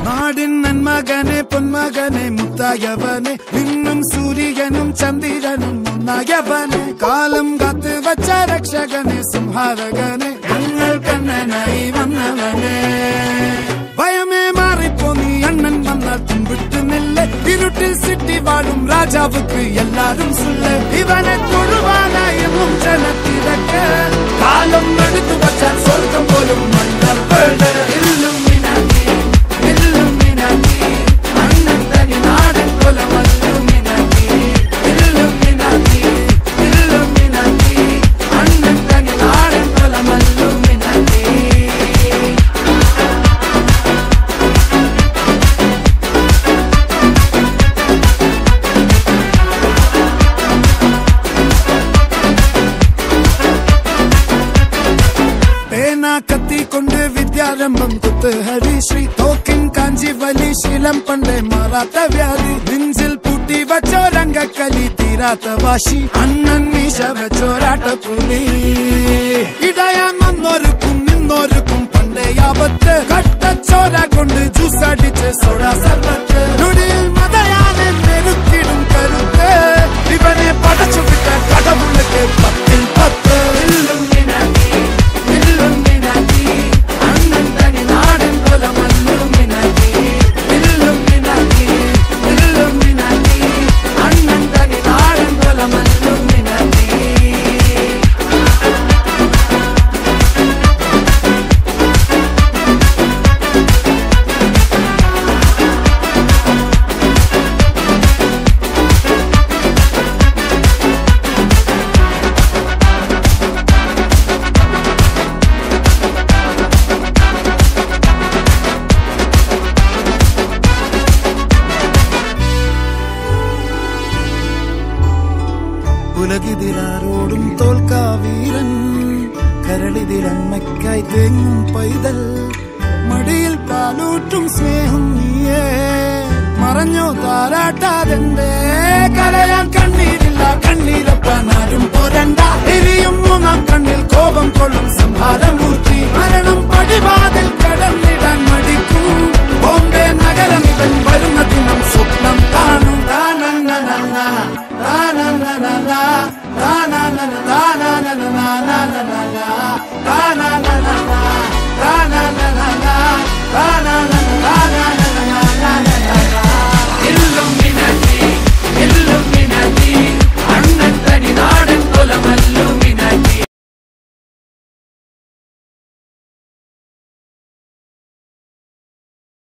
நாடின் நன்மகனே பொன்மகனே முத்தாயவனே இன்னும் சூரியனும் சந்திரனும் முன்னாயவனே காலம் காத்து வச்ச ரக்ஷகனே சிம்ஹாரகனே எங்கள் கண்ணனாய் வந்தவனே பயமே மாறிப்போ நீ அண்ணன் வந்தால் தும்பிட்டு நெல்ல இருட்டில் சிட்டி வாழும் ராஜாவுக்கு எல்லாரும் சொல்ல இவனை தொழுவான என்னும் ஜனத்திறக்க காலம் எடுத்து வச்சால் சொர்க்கம் போலும் மன்னர் இல்லும் கத்தி கொண்டு வித்யாரம்பம் குத்து ஹரிஸ்ரீ தோக்கின் காஞ்சி வலி சீலம் பண்டே மாறாத்த வியாதி நெஞ்சில் பூட்டி வச்சோ ரங்க கலி தீராத்த வாஷி அண்ணன் மீச வச்சோராட்ட புலி இடையான் வந்தோருக்கும் நின்னோருக்கும் பண்டே ஆபத்து கட்ட சோரா கொண்டு ஜூஸ் அடிச்சு சோடா சர்வத்து நுடியில் மதையான நெருக்கிடும் கருத்து இவனே படைச்சு விட்ட கடவுளுக்கு 10 இல்லும் ഉലകിതിലാരോടും തോൽക്കാവീരൻ കരളിതിലമ്മയ്ക്കായി തേങ്ങും പൈതൽ മടിയിൽ പാലൂട്ടും സ്നേഹം നീയേ മറഞ്ഞോ താരാട്ടാതെന്റെ കരയാൻ കണ്ണീരില്ല കണ്ണീരപ്പാനാരും പോരണ്ട എരിയും മൂന്നാം കണ്ണിൽ കോപം കൊള്ളും സംഹാരമൂർത്തി മരണം പടിവാതിൽ കടന്നിടാൻ മടിക്കും ബോംബെ നഗരം ഇവൻ വരുന്ന ദിനം സ്വപ്നം